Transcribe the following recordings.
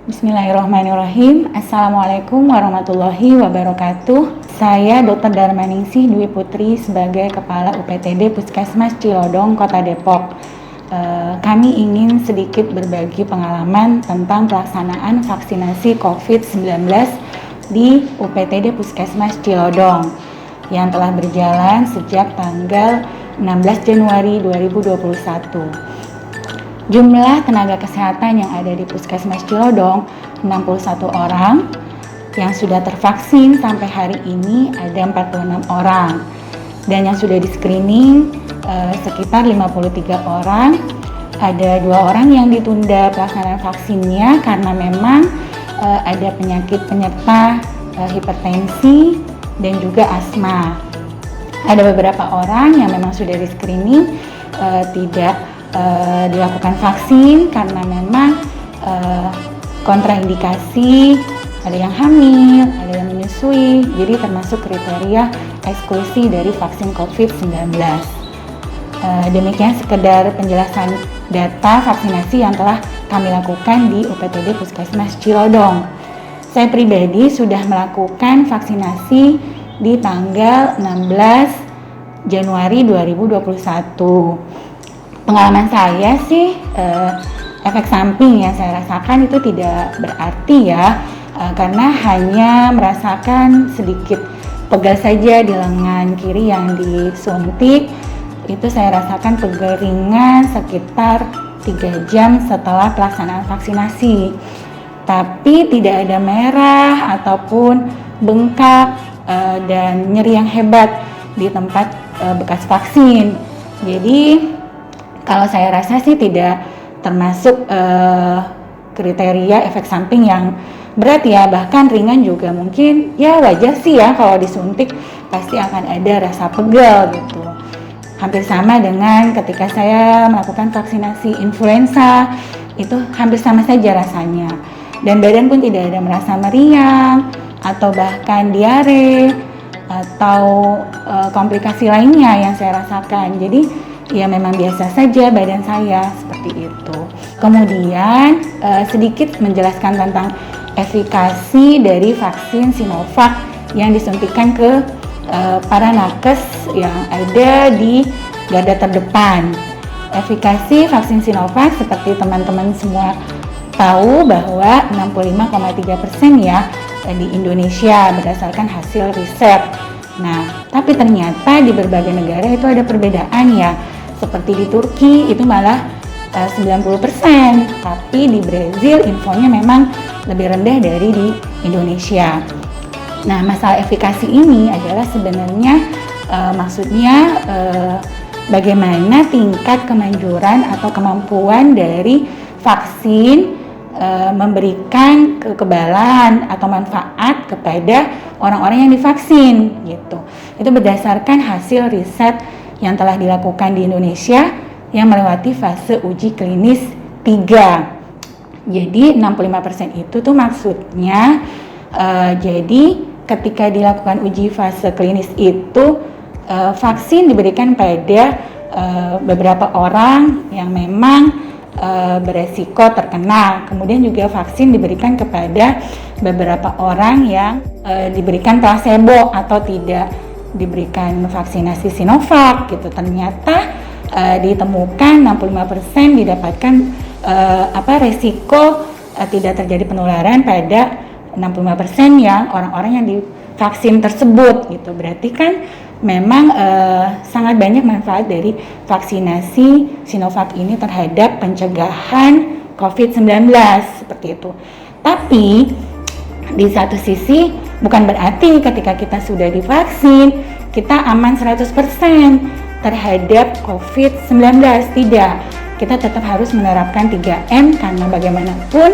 Bismillahirrahmanirrahim. Assalamualaikum warahmatullahi wabarakatuh. Saya Dr. Darmaningsih Dwi Putri sebagai Kepala UPTD Puskesmas Cilodong, Kota Depok. Kami ingin sedikit berbagi pengalaman tentang pelaksanaan vaksinasi COVID-19 di UPTD Puskesmas Cilodong yang telah berjalan sejak tanggal 16 Januari 2021. Jumlah tenaga kesehatan yang ada di Puskesmas Cilodong 61 orang, yang sudah tervaksin sampai hari ini ada 46 orang, dan yang sudah di screening sekitar 53 orang. Ada 2 orang yang ditunda pelaksanaan vaksinnya karena memang ada penyakit penyerta hipertensi dan juga asma. Ada beberapa orang yang memang sudah di screening tidak dilakukan vaksin karena memang kontraindikasi, ada yang hamil, ada yang menyusui, jadi termasuk kriteria eksklusi dari vaksin COVID-19. Demikian sekedar penjelasan data vaksinasi yang telah kami lakukan di UPTD Puskesmas Cilodong. Saya pribadi sudah melakukan vaksinasi di tanggal 16 Januari 2021. Pengalaman saya sih, efek samping yang saya rasakan itu tidak berarti ya, karena hanya merasakan sedikit pegal saja di lengan kiri yang disuntik. Itu saya rasakan pegel ringan sekitar 3 jam setelah pelaksanaan vaksinasi. Tapi tidak ada merah ataupun bengkak dan nyeri yang hebat di tempat bekas vaksin. Jadi kalau saya rasa sih tidak termasuk kriteria efek samping yang berat ya, bahkan ringan juga mungkin ya wajar sih ya, kalau disuntik pasti akan ada rasa pegal gitu. Hampir sama dengan ketika saya melakukan vaksinasi influenza, itu hampir sama saja rasanya. Dan badan pun tidak ada merasa meriang atau bahkan diare atau komplikasi lainnya yang saya rasakan. Jadi ya memang biasa saja badan saya seperti itu. Kemudian sedikit menjelaskan tentang efikasi dari vaksin Sinovac yang disuntikan ke para nakes yang ada di garda terdepan. Efikasi vaksin Sinovac seperti teman-teman semua tahu bahwa 65,3% ya di Indonesia berdasarkan hasil riset. Nah, tapi ternyata di berbagai negara itu ada perbedaan ya. Seperti di Turki itu malah 90%, tapi di Brazil infonya memang lebih rendah dari di Indonesia. Nah, masalah efikasi ini adalah sebenarnya maksudnya bagaimana tingkat kemanjuran atau kemampuan dari vaksin memberikan kekebalan atau manfaat kepada orang-orang yang divaksin gitu. Itu berdasarkan hasil riset yang telah dilakukan di Indonesia yang melewati fase uji klinis 3. Jadi 65% itu tuh maksudnya jadi ketika dilakukan uji fase klinis itu vaksin diberikan pada beberapa orang yang memang beresiko terkena. Kemudian juga vaksin diberikan kepada beberapa orang yang diberikan placebo atau tidak diberikan vaksinasi Sinovac gitu. Ternyata ditemukan 65% didapatkan resiko tidak terjadi penularan pada 65% yang orang-orang yang divaksin tersebut gitu. Berarti kan memang sangat banyak manfaat dari vaksinasi Sinovac ini terhadap pencegahan COVID-19 seperti itu. Tapi di satu sisi bukan berarti ketika kita sudah divaksin kita aman 100% terhadap COVID-19, tidak. Kita tetap harus menerapkan 3M karena bagaimanapun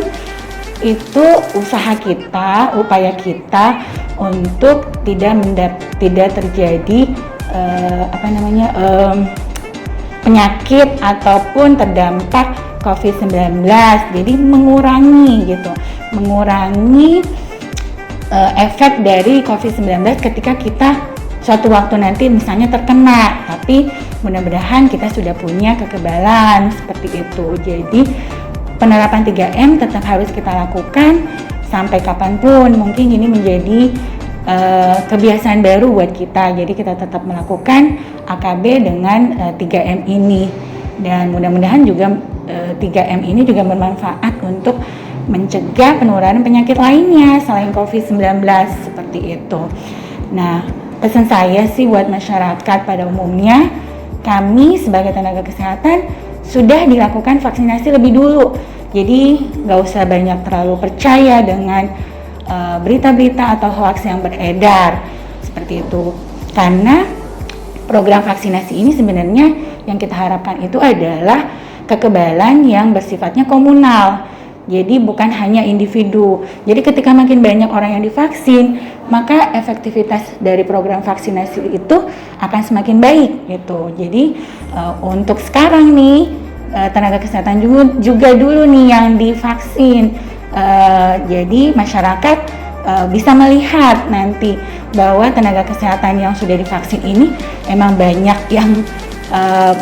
itu usaha kita, upaya kita untuk tidak terjadi penyakit ataupun terdampak COVID-19. Jadi mengurangi efek dari COVID-19 ketika kita suatu waktu nanti misalnya terkena, tapi mudah-mudahan kita sudah punya kekebalan seperti itu. Jadi penerapan 3M tetap harus kita lakukan sampai kapanpun. Mungkin ini menjadi kebiasaan baru buat kita, jadi kita tetap melakukan AKB dengan 3M ini, dan mudah-mudahan juga 3M ini juga bermanfaat untuk mencegah penularan penyakit lainnya selain COVID-19 seperti itu. Nah, pesan saya sih buat masyarakat pada umumnya, kami sebagai tenaga kesehatan sudah dilakukan vaksinasi lebih dulu. Jadi nggak usah banyak terlalu percaya dengan berita-berita atau hoax yang beredar seperti itu. Karena program vaksinasi ini sebenarnya yang kita harapkan itu adalah kekebalan yang bersifatnya komunal. Jadi bukan hanya individu. Jadi ketika makin banyak orang yang divaksin, maka efektivitas dari program vaksinasi itu akan semakin baik gitu. Jadi untuk sekarang nih tenaga kesehatan juga dulu nih yang divaksin. Jadi masyarakat bisa melihat nanti bahwa tenaga kesehatan yang sudah divaksin ini emang banyak yang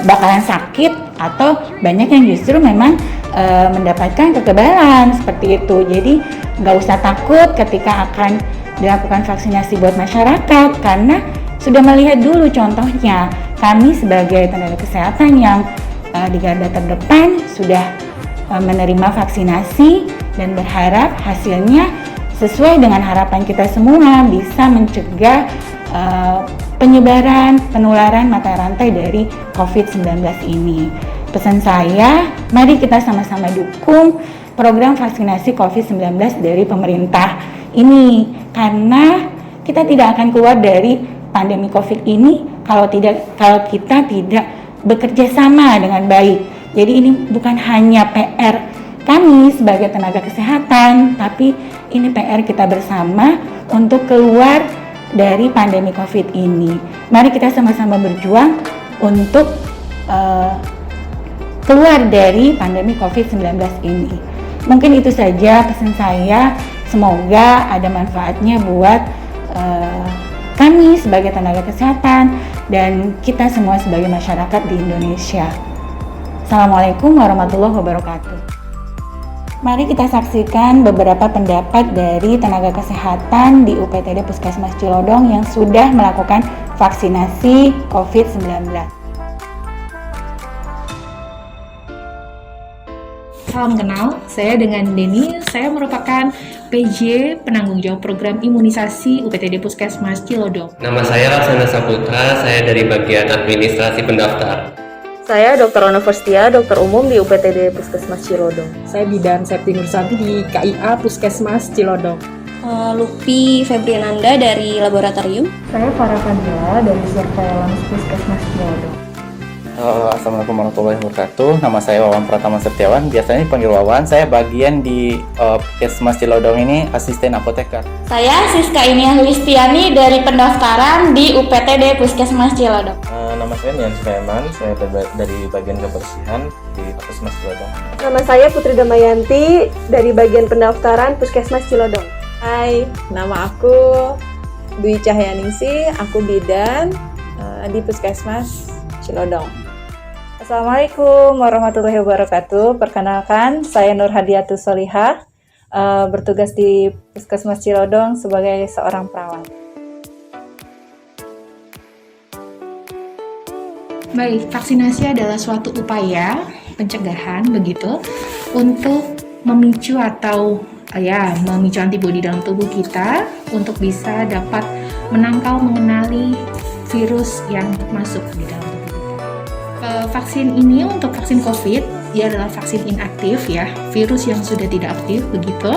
bakalan sakit atau banyak yang justru memang mendapatkan kekebalan seperti itu. Jadi nggak usah takut ketika akan dilakukan vaksinasi buat masyarakat, karena sudah melihat dulu contohnya. Kami sebagai tenaga kesehatan yang di garda terdepan sudah menerima vaksinasi dan berharap hasilnya sesuai dengan harapan kita semua, bisa mencegah penyebaran, penularan mata rantai dari COVID-19 ini. Pesan saya, mari kita sama-sama dukung program vaksinasi COVID-19 dari pemerintah ini, karena kita tidak akan keluar dari pandemi COVID ini kalau kita tidak bekerja sama dengan baik. Jadi ini bukan hanya PR kami sebagai tenaga kesehatan, tapi ini PR kita bersama untuk keluar dari pandemi COVID ini. Mari kita sama-sama berjuang untuk keluar dari pandemi COVID-19 ini. Mungkin itu saja pesan saya, semoga ada manfaatnya buat kami sebagai tenaga kesehatan dan kita semua sebagai masyarakat di Indonesia. Assalamualaikum warahmatullahi wabarakatuh. Mari kita saksikan beberapa pendapat dari tenaga kesehatan di UPTD Puskesmas Cilodong yang sudah melakukan vaksinasi COVID-19. Salam kenal, saya dengan Denny. Saya merupakan PJ penanggung jawab program imunisasi UPTD Puskesmas Cilodong. Nama saya Laksana Saputra, saya dari bagian administrasi pendaftar. Saya Dr. Ona Verstia, dokter umum di UPTD Puskesmas Cilodong. Saya Bidan Septi Nursanti di KIA Puskesmas Cilodong. Lupi Febriananda dari laboratorium. Saya Farah Fadila dari Surveillance Puskesmas Cilodong. Assalamualaikum warahmatullahi wabarakatuh. Nama saya Wawan Pratama Setiawan, biasanya dipanggil Wawan. Saya bagian di Puskesmas Cilodong ini, asisten apoteker. Saya Siska Iniah Listiani dari pendaftaran di UPTD Puskesmas Cilodong. Nama saya Nian Sulaiman, saya dari bagian kebersihan di Puskesmas Cilodong. Nama saya Putri Damayanti dari bagian pendaftaran Puskesmas Cilodong. Hai, nama aku Dwi Cahyaningsih, aku bidan di Puskesmas Cilodong. Assalamualaikum warahmatullahi wabarakatuh. Perkenalkan, saya Nur Hadiatus Solihah, bertugas di Puskesmas Cilodong sebagai seorang perawat. Baik, vaksinasi adalah suatu upaya pencegahan begitu untuk memicu atau memicu antibodi dalam tubuh kita untuk bisa dapat menangkal, mengenali virus yang masuk di dalam tubuh kita. Vaksin ini untuk vaksin COVID, dia adalah vaksin inaktif ya, virus yang sudah tidak aktif begitu.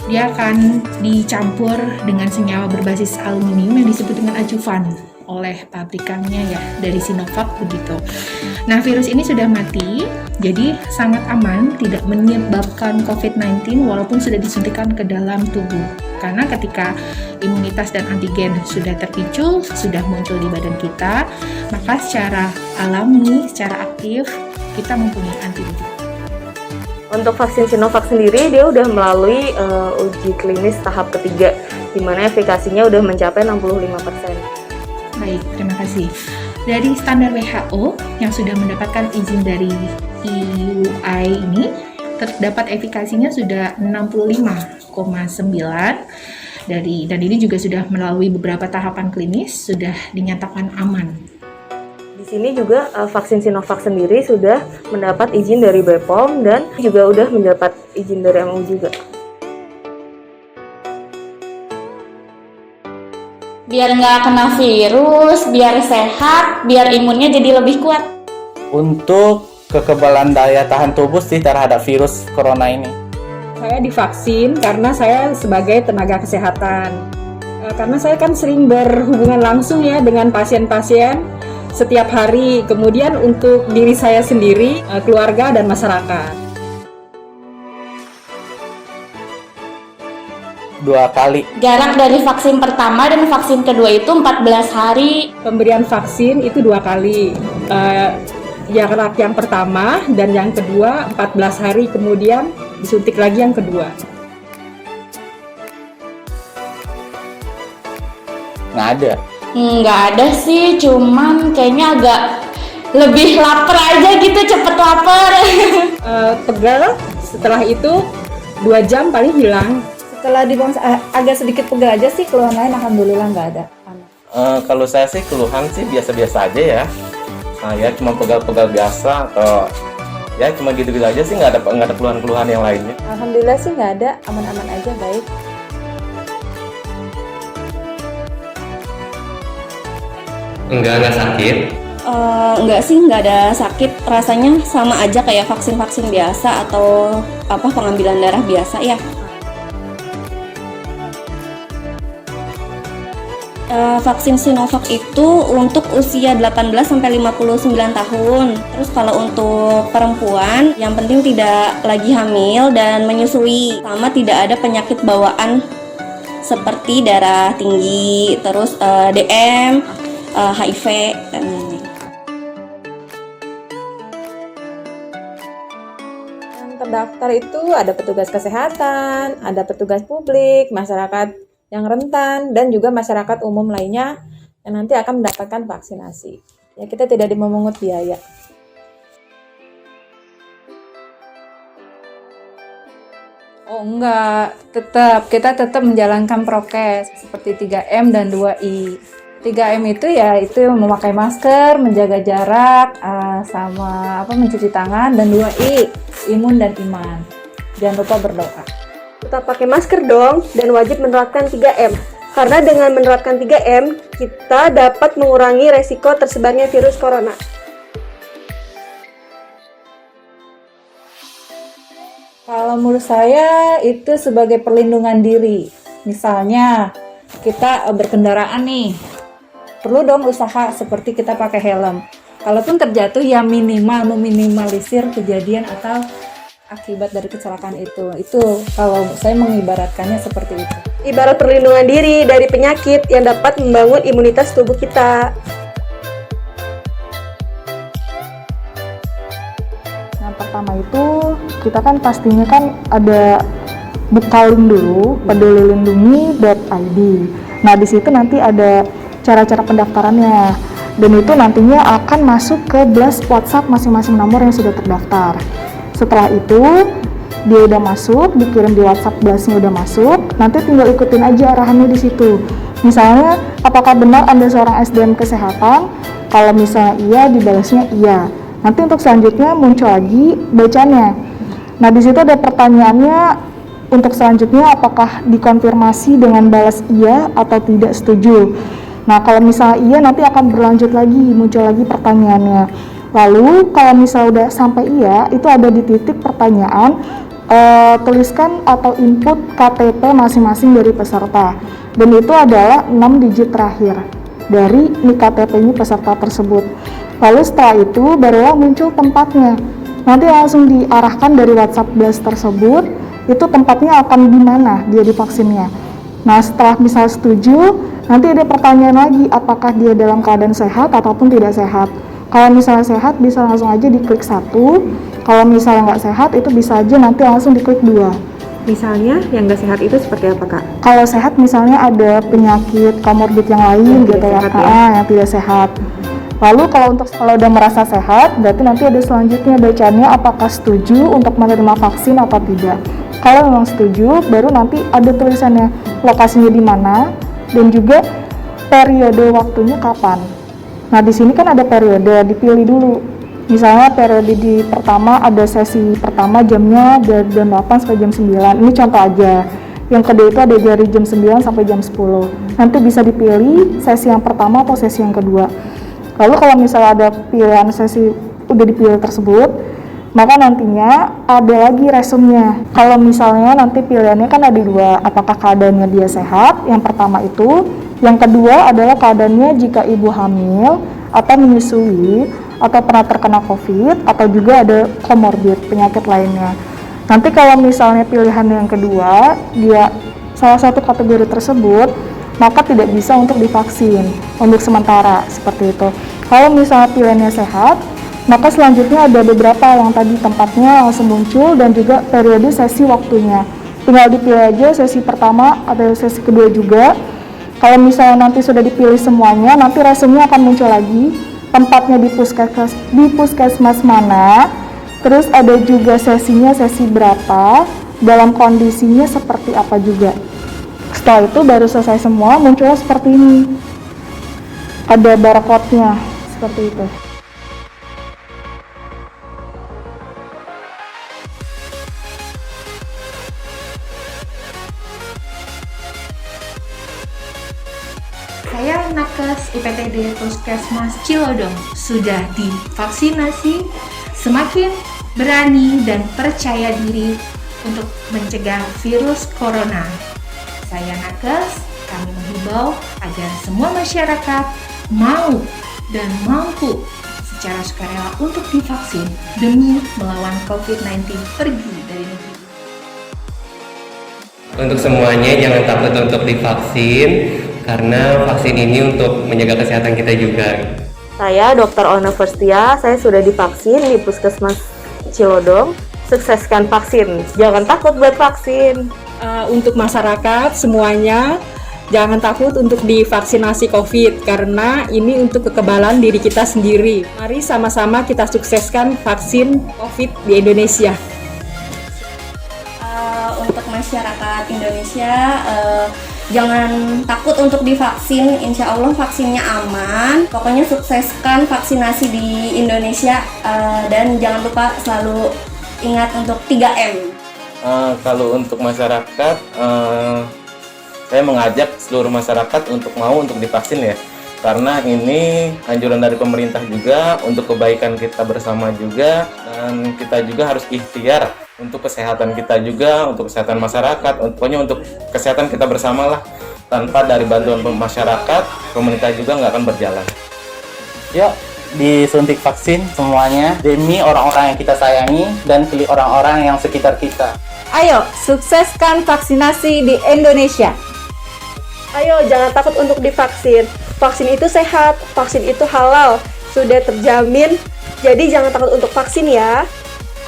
Dia akan dicampur dengan senyawa berbasis aluminium yang disebut dengan adjuvan oleh pabrikannya ya, dari Sinovac begitu. Nah, virus ini sudah mati, jadi sangat aman, tidak menyebabkan COVID-19 walaupun sudah disuntikan ke dalam tubuh. Karena ketika imunitas dan antigen sudah terpicu, sudah muncul di badan kita, maka secara alami, secara aktif, kita mempunyai antibodi. Untuk vaksin Sinovac sendiri, dia udah melalui uji klinis tahap ketiga, di mana efikasinya udah mencapai 65%. Baik, terima kasih. Dari standar WHO yang sudah mendapatkan izin dari EUI ini, terdapat efikasinya sudah 65,9 dan ini juga sudah melalui beberapa tahapan klinis, sudah dinyatakan aman. Di sini juga vaksin Sinovac sendiri sudah mendapat izin dari BPOM dan juga udah mendapat izin dari MUI juga. Biar nggak kena virus, biar sehat, biar imunnya jadi lebih kuat. Untuk kekebalan daya tahan tubuh sih terhadap virus corona ini. Saya divaksin karena saya sebagai tenaga kesehatan. Karena saya kan sering berhubungan langsung ya dengan pasien-pasien setiap hari. Kemudian untuk diri saya sendiri, keluarga dan masyarakat. 2 kali. Jarak dari vaksin pertama dan vaksin kedua itu 14 hari. Pemberian vaksin itu 2 kali. Jarak yang pertama dan yang kedua 14 hari kemudian disuntik lagi yang kedua. Nggak ada. Nggak ada sih, cuman kayaknya agak lebih lapar aja gitu, cepet lapar. Pegal, setelah itu 2 jam paling hilang. Setelah agak sedikit pegal aja sih, keluhan lain alhamdulillah nggak ada. Kalau saya sih keluhan sih biasa-biasa aja ya. Nah, ya cuma pegal-pegal biasa atau ya cuma gitu-gitu aja sih, nggak ada keluhan-keluhan yang lainnya. Alhamdulillah sih nggak ada, aman-aman aja, baik. Enggak sakit. Enggak sih, nggak ada sakit. Rasanya sama aja kayak vaksin-vaksin biasa atau pengambilan darah biasa ya. Vaksin Sinovac itu untuk usia 18 sampai 59 tahun. Terus kalau untuk perempuan, yang penting tidak lagi hamil dan menyusui, sama tidak ada penyakit bawaan seperti darah tinggi, terus DM, HIV dan lain-lain. Terdaftar itu ada petugas kesehatan, ada petugas publik, masyarakat yang rentan, dan juga masyarakat umum lainnya yang nanti akan mendapatkan vaksinasi. Ya, kita tidak dimemungut biaya. Oh enggak, kita tetap menjalankan prokes seperti 3M dan 2I. 3M itu ya itu memakai masker, menjaga jarak, sama mencuci tangan, dan 2I imun dan iman. Jangan lupa berdoa. Tetap pakai masker dong dan wajib menerapkan 3M. Karena dengan menerapkan 3M, kita dapat mengurangi resiko tersebarnya virus corona. Kalau menurut saya itu sebagai perlindungan diri. Misalnya kita berkendaraan nih, perlu dong usaha seperti kita pakai helm. Kalaupun terjatuh ya minimal meminimalisir kejadian atau akibat dari kecelakaan itu. Itu kalau saya mengibaratkannya seperti itu. Ibarat perlindungan diri dari penyakit yang dapat membangun imunitas tubuh kita. Yang pertama itu kita kan pastinya kan ada bekalin dulu pedulilindungi.id. Nah di situ nanti ada cara-cara pendaftarannya dan itu nantinya akan masuk ke blast WhatsApp masing-masing nomor yang sudah terdaftar. Setelah itu dia udah masuk, dikirim di WhatsApp blastnya udah masuk, nanti tinggal ikutin aja arahannya di situ. Misalnya, apakah benar Anda seorang SDM kesehatan? Kalau misalnya iya, dibalasnya iya. Nanti untuk selanjutnya muncul lagi bacanya. Nah di situ ada pertanyaannya untuk selanjutnya apakah dikonfirmasi dengan balas iya atau tidak setuju. Nah kalau misalnya iya nanti akan berlanjut lagi, muncul lagi pertanyaannya. Lalu kalau misalnya udah sampai iya, itu ada di titik pertanyaan, tuliskan atau input KTP masing-masing dari peserta. Dan itu adalah 6 digit terakhir dari nik KTP-nya peserta tersebut. Lalu setelah itu barulah muncul tempatnya. Nanti langsung diarahkan dari WhatsApp blast tersebut, itu tempatnya akan di mana dia divaksinnya. Nah setelah misal setuju, nanti ada pertanyaan lagi apakah dia dalam keadaan sehat ataupun tidak sehat. Kalau misalnya sehat bisa langsung aja diklik 1, kalau misalnya nggak sehat itu bisa aja nanti langsung diklik 2. Misalnya yang nggak sehat itu seperti apa, Kak? Kalau sehat misalnya ada penyakit komorbid yang lain gitu ya, yang tidak sehat. Lalu kalau udah merasa sehat, berarti nanti ada selanjutnya bacaannya apakah setuju untuk menerima vaksin atau tidak. Kalau memang setuju, baru nanti ada tulisannya lokasinya di mana dan juga periode waktunya kapan. Nah, di sini kan ada periode, dipilih dulu. Misalnya periode di pertama ada sesi pertama jamnya dari jam 8 sampai jam 9. Ini contoh aja. Yang kedua itu ada dari jam 9 sampai jam 10. Nanti bisa dipilih sesi yang pertama atau sesi yang kedua. Lalu kalau misalnya ada pilihan sesi udah dipilih tersebut, maka nantinya ada lagi resumnya. Kalau misalnya nanti pilihannya kan ada dua, apakah keadaannya dia sehat, yang pertama itu. Yang kedua adalah keadaannya jika ibu hamil atau menyusui atau pernah terkena COVID atau juga ada komorbid, penyakit lainnya. Nanti kalau misalnya pilihan yang kedua, dia salah satu kategori tersebut, maka tidak bisa untuk divaksin untuk sementara, seperti itu. Kalau misalnya pilihannya sehat, maka selanjutnya ada beberapa yang tadi tempatnya langsung muncul dan juga periode sesi waktunya. Tinggal dipilih aja sesi pertama atau sesi kedua juga. Kalau misalnya nanti sudah dipilih semuanya, nanti resumnya akan muncul lagi, tempatnya di puskesmas mana, terus ada juga sesinya sesi berapa, dalam kondisinya seperti apa juga. Setelah itu baru selesai semua, munculnya seperti ini. Ada barcode-nya, seperti itu. Saya nakes UPTD Puskesmas Cilodong sudah divaksinasi, semakin berani dan percaya diri untuk mencegah virus corona. Saya nakes, kami menghimbau agar semua masyarakat mau dan mampu secara sukarela untuk divaksin demi melawan COVID-19 pergi dari negeri. Untuk semuanya jangan takut untuk divaksin, karena vaksin ini untuk menjaga kesehatan kita juga. Saya Dr. Ona Verstia, saya sudah divaksin di Puskesmas Cilodong. Sukseskan vaksin, jangan takut buat vaksin. Untuk masyarakat semuanya, jangan takut untuk divaksinasi COVID, karena ini untuk kekebalan diri kita sendiri. Mari sama-sama kita sukseskan vaksin COVID di Indonesia. Untuk masyarakat Indonesia, jangan takut untuk divaksin, insya Allah vaksinnya aman. Pokoknya sukseskan vaksinasi di Indonesia, dan jangan lupa selalu ingat untuk 3M. Kalau untuk masyarakat, saya mengajak seluruh masyarakat untuk mau untuk divaksin ya, karena ini anjuran dari pemerintah juga untuk kebaikan kita bersama juga, dan kita juga harus ikhtiar untuk kesehatan kita juga, untuk kesehatan masyarakat, pokoknya untuk kesehatan kita bersama lah. Tanpa dari bantuan masyarakat, pemerintah juga nggak akan berjalan. Yuk, disuntik vaksin semuanya demi orang-orang yang kita sayangi dan pilih orang-orang yang sekitar kita. Ayo, sukseskan vaksinasi di Indonesia. Ayo, jangan takut untuk divaksin. Vaksin itu sehat, vaksin itu halal, sudah terjamin. Jadi jangan takut untuk vaksin ya.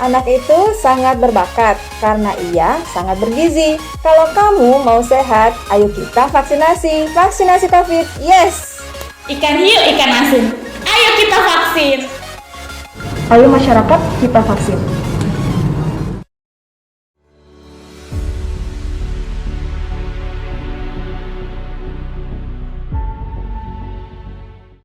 Anak itu sangat berbakat karena ia sangat bergizi. Kalau kamu mau sehat, ayo kita vaksinasi. Vaksinasi COVID, yes! Ikan hiu, ikan asin. Ayo kita vaksin. Ayo masyarakat, kita vaksin.